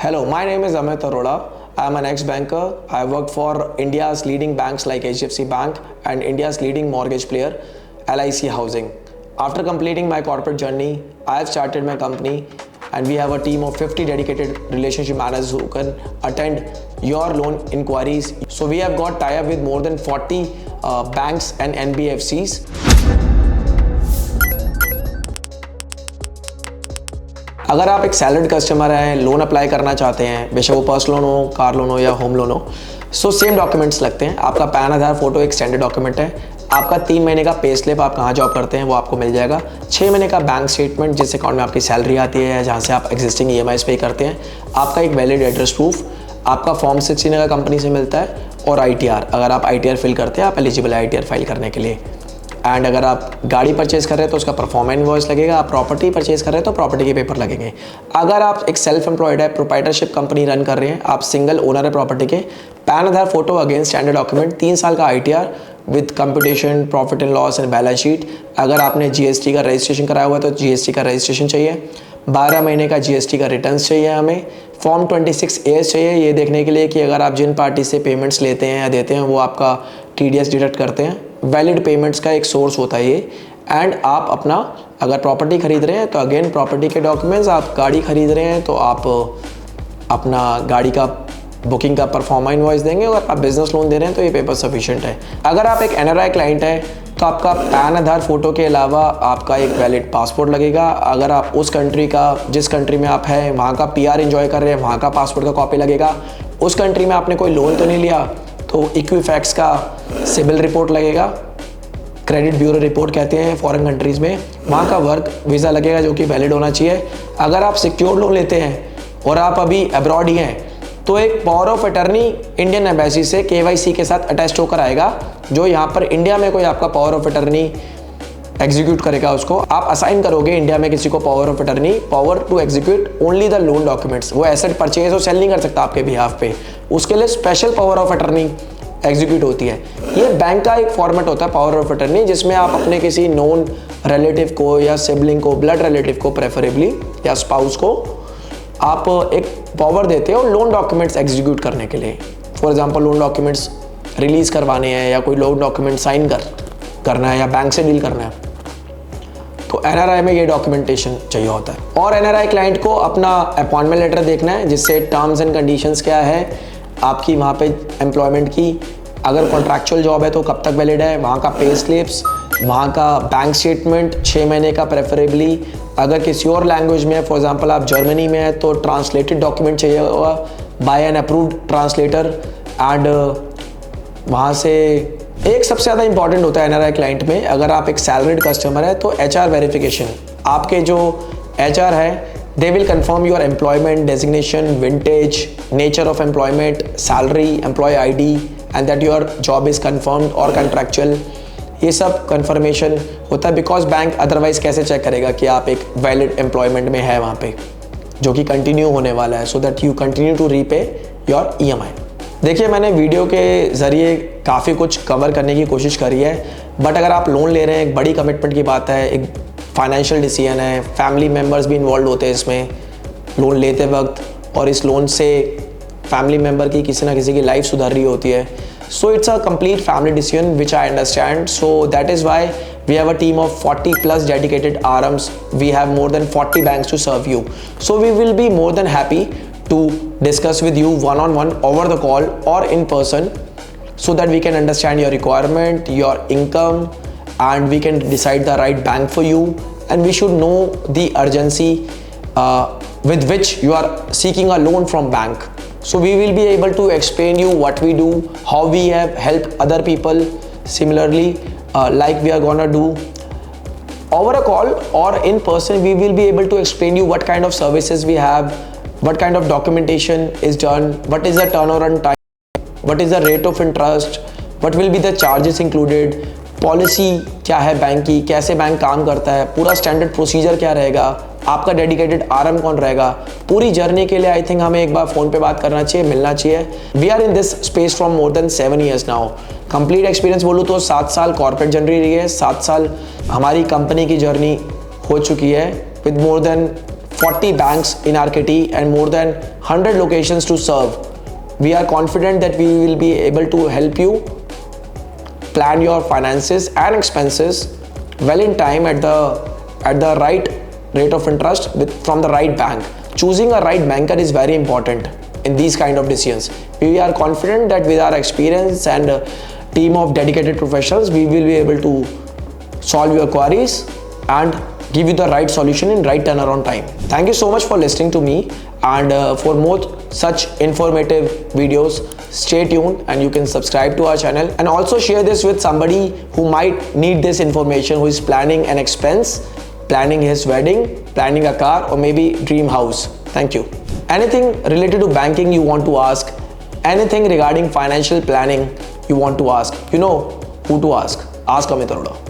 Hello, my name is Amit Arora. I am an ex-banker. I worked for India's leading banks like HDFC Bank and India's leading mortgage player, LIC Housing. After completing my corporate journey, I have started my company and we have a team of 50 dedicated relationship managers who can attend your loan inquiries. So we have got tie-up with more than 40 banks and NBFCs. अगर आप एक salaried customer हैं, loan apply करना चाहते हैं, बेशक वो personal loan हो, कार लोन हो या होम लोन हो, सो सेम डॉक्यूमेंट्स लगते हैं। आपका पैन, आधार, फोटो एक स्टैंडर्ड डॉक्यूमेंट है। आपका 3 महीने का पे स्लिप, आप कहाँ जॉब करते हैं वो आपको मिल जाएगा। 6 महीने का बैंक स्टेटमेंट जिस अकाउंट में आपकी सैलरी आती है, जहाँ से आप एग्जिस्टिंग EMIs पे करते हैं। आपका एक वैलिड एड्रेस प्रूफ, आपका फॉर्म 16 का कंपनी से मिलता है, और ITR, अगर आप ITR फिल करते हैं आप एलिजिबल है ITR फाइल करने के लिए। एंड अगर आप गाड़ी परचेज़ कर रहे हैं तो उसका परफॉर्मा इनवॉइस लगेगा। आप प्रॉपर्टी परचेज़ कर रहे हैं तो प्रॉपर्टी के पेपर लगेंगे। अगर आप एक सेल्फ एम्प्लॉयड है, प्रोप्राइटरशिप कंपनी रन कर रहे हैं, आप सिंगल ओनर है प्रॉपर्टी के, पैन, आधार, फोटो अगेंस्ट स्टैंडर्ड डॉक्यूमेंट, 3 साल का ITR with computation, profit and loss and balance sheet. अगर आपने GST का रजिस्ट्रेशन कराया हुआ है तो GST का रजिस्ट्रेशन चाहिए। 12 महीने का GST का रिटर्न्स चाहिए हमें। फॉर्म 26A चाहिए, ये देखने के लिए कि अगर आप जिन पार्टी से पेमेंट्स लेते हैं या देते हैं वो आपका TDS डिडक्ट करते हैं। वैलिड पेमेंट्स का एक सोर्स होता है ये। एंड आप अपना अगर प्रॉपर्टी खरीद रहे हैं तो अगेन प्रॉपर्टी के डॉक्यूमेंट्स, आप गाड़ी खरीद रहे हैं तो आप अपना गाड़ी का बुकिंग का परफॉर्मा इनवॉइस देंगे, और आप बिजनेस लोन दे रहे हैं तो ये पेपर सफिशिएंट है। अगर आप एक NRI क्लाइंट है तो आपका पैन, आधार, फोटो के अलावा आपका एक वैलिड पासपोर्ट लगेगा। अगर आप उस कंट्री का, जिस कंट्री में आप हैं वहाँ का PR एंजॉय कर रहे हैं, वहाँ का पासपोर्ट का कॉपी लगेगा। उस कंट्री में आपने कोई लोन तो नहीं लिया तो इक्विफैक्स का सिबिल रिपोर्ट लगेगा, क्रेडिट ब्यूरो रिपोर्ट कहते हैं फॉरेन कंट्रीज़ में, वहाँ का वर्क वीज़ा लगेगा जो कि वैलिड होना चाहिए। अगर आप सिक्योर्ड लोन लेते हैं और आप अभी अब्रॉड ही हैं तो एक power of attorney Indian embassy से KYC के साथ अटैच होकर आएगा, जो यहाँ पर इंडिया में कोई आपका पावर ऑफ अटर्नी एग्जीक्यूट करेगा। उसको आप असाइन करोगे इंडिया में किसी को power of attorney, power to execute only the loan documents. वो एसेट परचेज और सेल नहीं कर सकता आपके बिहाफ पे, उसके लिए special power of attorney execute होती है। ये बैंक का एक फॉर्मेट होता है पावर ऑफ अटर्नी, जिसमें आप अपने किसी नोन रिलेटिव को या सिबलिंग को, ब्लड रिलेटिव को प्रेफरेबली, या स्पाउस को आप एक पावर देते हो लोन डॉक्यूमेंट्स एग्जीक्यूट करने के लिए। For example loan documents release करवाने हैं या कोई लोन डॉक्यूमेंट साइन करना है या बैंक से डील करना है, तो NRI में ये डॉक्यूमेंटेशन चाहिए होता है। और NRI क्लाइंट को अपना अपॉइंटमेंट लेटर देखना है, जिससे टर्म्स एंड कंडीशंस क्या है आपकी वहाँ पे एम्प्लॉयमेंट की। अगर कॉन्ट्रैक्चुअल जॉब है तो कब तक वैलिड है, वहाँ का पे स्लिप्स, वहाँ का बैंक स्टेटमेंट 6 महीने का प्रेफरेबली। अगर किसी और लैंग्वेज में है, फॉर एग्जांपल आप जर्मनी में है तो ट्रांसलेटेड डॉक्यूमेंट चाहिए होगा by an approved translator. And वहाँ से एक सबसे ज़्यादा इंपॉर्टेंट होता है NRI क्लाइंट में, अगर आप एक सैलरीड कस्टमर है तो HR वेरिफिकेशन। आपके जो HR है they will confirm your employment designation, vintage, nature of employment, salary, employee ID, and that your job is confirmed or contractual। ये सब confirmation होता है, बिकॉज बैंक अदरवाइज कैसे चेक करेगा कि आप एक वैलिड एम्प्लॉयमेंट में है वहाँ पे, जो कि कंटिन्यू होने वाला है, so that you continue to repay your EMI। देखिए, मैंने वीडियो के ज़रिए काफ़ी कुछ कवर करने की कोशिश करी है, बट अगर आप लोन ले रहे हैं, एक बड़ी कमिटमेंट की बात है, एक फाइनेंशियल डिसीजन है, फैमिली मेम्बर्स भी इन्वॉल्व होते हैं इसमें लोन लेते वक्त, और इस लोन से फैमिली मेम्बर की किसी ना किसी की लाइफ सुधर रही होती है। So it's a complete family decision which I understand. So that is why we have a team of 40+ dedicated RMs. We have more than 40 banks to serve you. So we will be more than happy to discuss with you one-on-one over the call or in person, so that we can understand your requirement, your income, and we can decide the right bank for you. And we should know the urgency with which you are seeking a loan from bank. So we will be able to explain you what we do, how we have helped other people similarly, like we are gonna do over a call or in person. We will be able to explain you what kind of services we have, what kind of documentation is done, what is the turnaround time, what is the rate of interest, what will be the charges included, policy क्या है bank की, कैसे bank काम करता है, पूरा standard procedure क्या रहेगा, आपका डेडिकेटेड RM कौन रहेगा। पूरी जर्नी के लिए आई थिंक हमें एक बार फ़ोन पे बात करना चाहिए, मिलना चाहिए। We are in this space from more than 7 years now. Complete experience बोलूँ तो 7 साल कॉर्पोरेट जर्नी रही है, 7 साल हमारी कंपनी की जर्नी हो चुकी है, with more than 40 banks in our kitty and more than 100 locations to serve. We are confident that we will be able to help you plan your finances and expenses well in time at the right rate of interest from the right bank. Choosing a right banker is very important in these kind of decisions. We are confident that with our experience and team of dedicated professionals, we will be able to solve your queries and give you the right solution in right turnaround time. Thank you so much for listening to me, and for more such informative videos, stay tuned and you can subscribe to our channel, and also share this with somebody who might need this information, who is planning an expense, planning his wedding, planning a car, or maybe dream house. Thank you. Anything related to banking you want to ask, anything regarding financial planning you want to ask, you know who to ask. Ask Amit Arora.